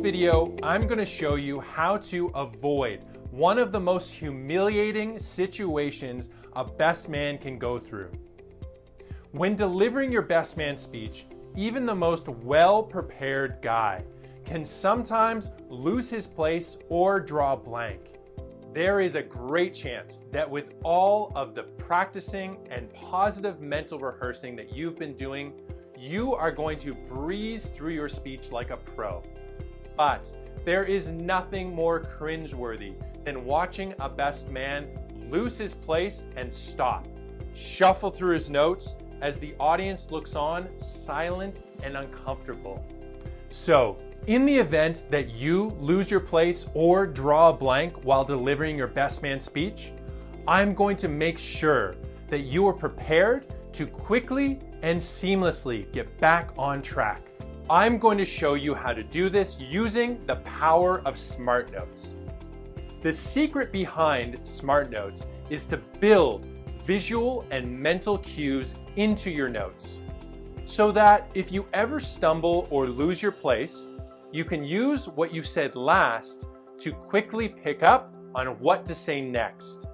video, I'm going to show you how to avoid one of the most humiliating situations a best man can go through. When delivering your best man speech, even the most well-prepared guy can sometimes lose his place or draw a blank. There is a great chance that with all of the practicing and positive mental rehearsing that you've been doing, you are going to breeze through your speech like a pro. But there is nothing more cringeworthy than watching a best man lose his place and stop, shuffle through his notes as the audience looks on, silent and uncomfortable. So, in the event that you lose your place or draw a blank while delivering your best man speech, I'm going to make sure that you are prepared to quickly and seamlessly get back on track. I'm going to show you how to do this using the power of Smart Notes. The secret behind Smart Notes is to build visual and mental cues into your notes, so that if you ever stumble or lose your place, you can use what you said last to quickly pick up on what to say next.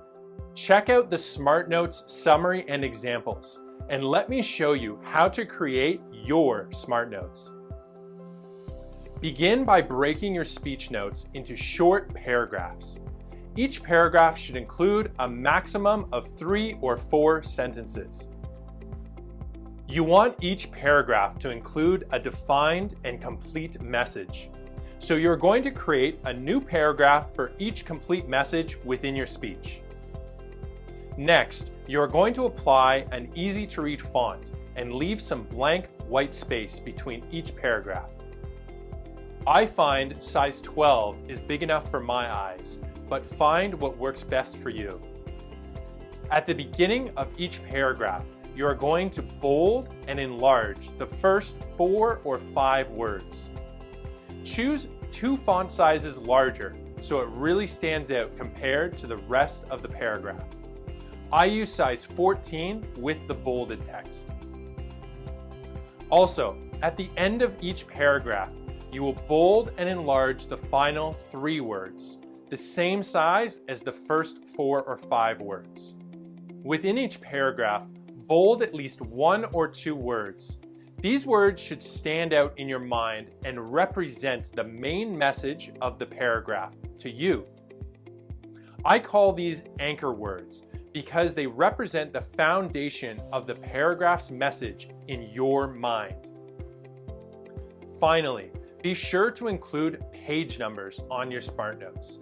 Check out the Smart Notes summary and examples, and let me show you how to create your Smart Notes. Begin by breaking your speech notes into short paragraphs. Each paragraph should include a maximum of 3 or 4 sentences. You want each paragraph to include a defined and complete message. So you're going to create a new paragraph for each complete message within your speech. Next, you're going to apply an easy-to-read font and leave some blank white space between each paragraph. I find size 12 is big enough for my eyes, but find what works best for you. At the beginning of each paragraph, you are going to bold and enlarge the first 4 or 5 words. Choose 2 font sizes larger so it really stands out compared to the rest of the paragraph. I use size 14 with the bolded text. Also, at the end of each paragraph, you will bold and enlarge the final 3 words, the same size as the first 4 or 5 words. Within each paragraph, bold at least 1 or 2 words. These words should stand out in your mind and represent the main message of the paragraph to you. I call these anchor words because they represent the foundation of the paragraph's message in your mind. Finally, be sure to include page numbers on your Smart Notes.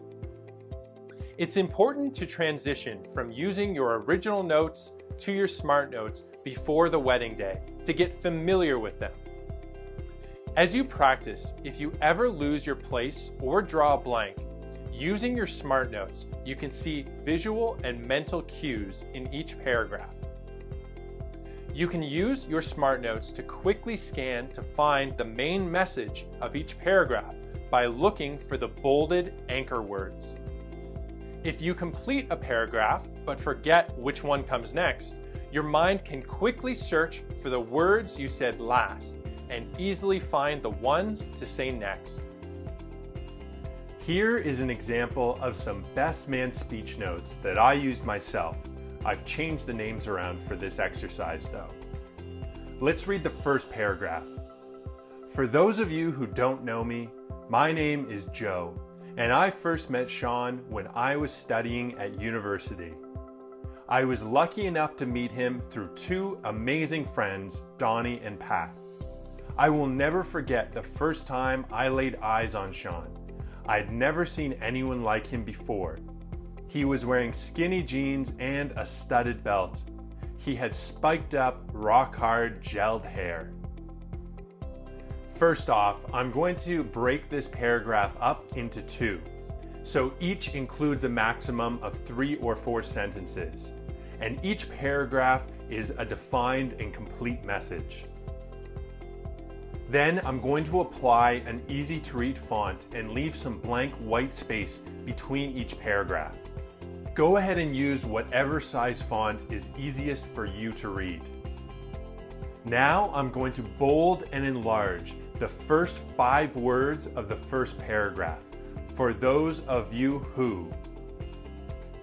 It's important to transition from using your original notes to your Smart Notes before the wedding day to get familiar with them. As you practice, if you ever lose your place or draw a blank, using your Smart Notes, you can see visual and mental cues in each paragraph. You can use your Smart Notes to quickly scan to find the main message of each paragraph by looking for the bolded anchor words. If you complete a paragraph but forget which one comes next, your mind can quickly search for the words you said last and easily find the ones to say next. Here is an example of some best man speech notes that I used myself. I've changed the names around for this exercise though. Let's read the first paragraph. For those of you who don't know me, my name is Joe, and I first met Sean when I was studying at university. I was lucky enough to meet him through 2 amazing friends, Donnie and Pat. I will never forget the first time I laid eyes on Sean. I'd never seen anyone like him before. He was wearing skinny jeans and a studded belt. He had spiked up, rock-hard, gelled hair. First off, I'm going to break this paragraph up into 2. So each includes a maximum of 3 or 4 sentences. And each paragraph is a defined and complete message. Then I'm going to apply an easy-to-read font and leave some blank white space between each paragraph. Go ahead and use whatever size font is easiest for you to read. Now I'm going to bold and enlarge the first 5 words of the first paragraph, for those of you who.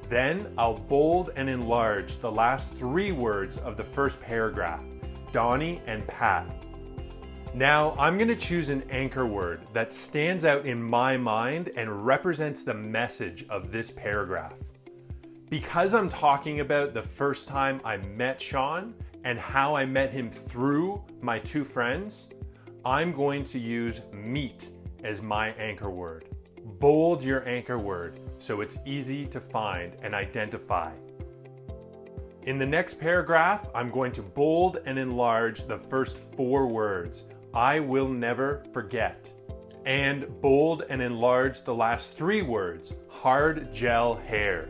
Then I'll bold and enlarge the last 3 words of the first paragraph, Donnie and Pat. Now I'm going to choose an anchor word that stands out in my mind and represents the message of this paragraph. Because I'm talking about the first time I met Sean and how I met him through my 2 friends, I'm going to use meet as my anchor word. Bold your anchor word so it's easy to find and identify. In the next paragraph, I'm going to bold and enlarge the first 4 words, I will never forget, and bold and enlarge the last 3 words, hard gel hair.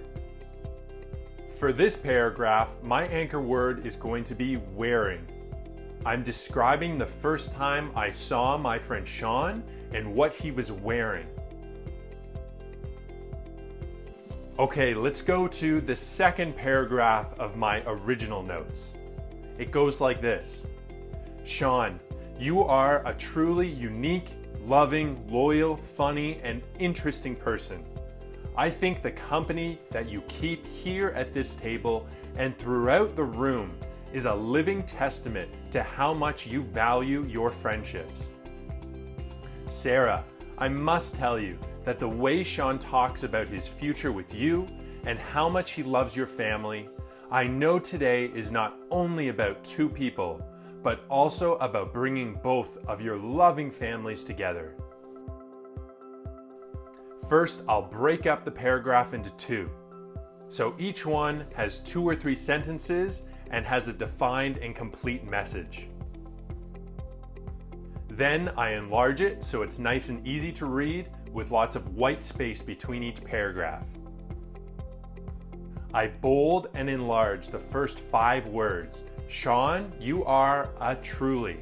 For this paragraph, my anchor word is going to be wearing. I'm describing the first time I saw my friend Sean and what he was wearing. Okay, let's go to the second paragraph of my original notes. It goes like this. Sean, you are a truly unique, loving, loyal, funny, and interesting person. I think the company that you keep here at this table and throughout the room is a living testament to how much you value your friendships. Sarah, I must tell you that the way Sean talks about his future with you and how much he loves your family, I know today is not only about 2 people, but also about bringing both of your loving families together. First, I'll break up the paragraph into 2. So each one has 2 or 3 sentences and has a defined and complete message. Then I enlarge it so it's nice and easy to read with lots of white space between each paragraph. I bold and enlarge the first 5 words, Sean, you are a truly.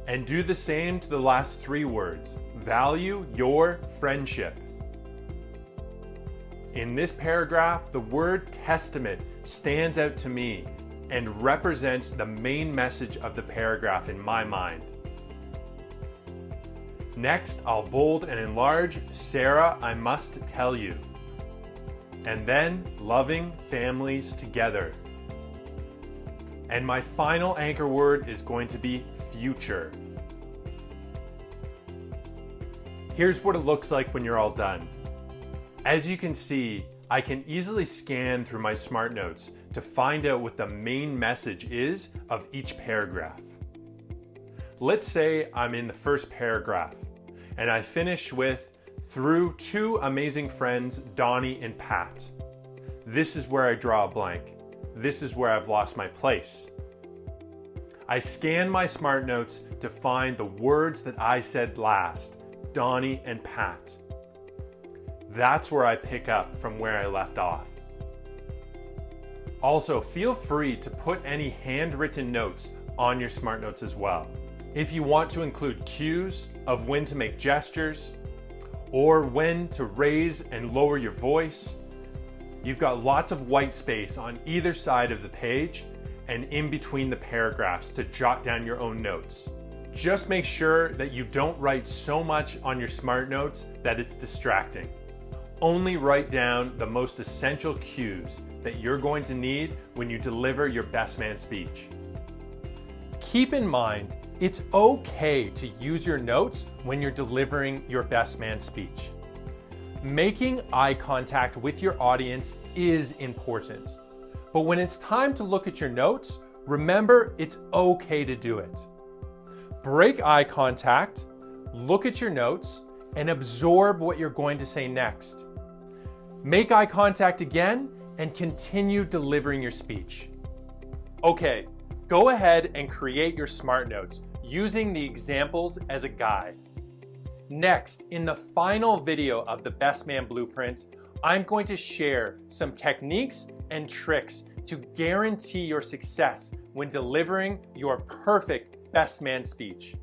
And do the same to the last 3 words, value your friendship. In this paragraph, the word testament stands out to me and represents the main message of the paragraph in my mind. Next, I'll bold and enlarge, Sarah, I must tell you. And then, loving families together. And my final anchor word is going to be future. Here's what it looks like when you're all done. As you can see, I can easily scan through my Smart Notes to find out what the main message is of each paragraph. Let's say I'm in the first paragraph and I finish with, through 2 amazing friends, Donnie and Pat. This is where I draw a blank. This is where I've lost my place. I scan my Smart Notes to find the words that I said last, Donnie and Pat. That's where I pick up from where I left off. Also, feel free to put any handwritten notes on your Smart Notes as well. If you want to include cues of when to make gestures or when to raise and lower your voice, you've got lots of white space on either side of the page and in between the paragraphs to jot down your own notes. Just make sure that you don't write so much on your Smart Notes that it's distracting. Only write down the most essential cues that you're going to need when you deliver your best man speech. Keep in mind, it's okay to use your notes when you're delivering your best man speech. Making eye contact with your audience is important. But when it's time to look at your notes, remember it's okay to do it. Break eye contact, look at your notes, and absorb what you're going to say next. Make eye contact again and continue delivering your speech. Okay, go ahead and create your Smart Notes using the examples as a guide. Next, in the final video of the Best Man Blueprint, I'm going to share some techniques and tricks to guarantee your success when delivering your perfect best man speech.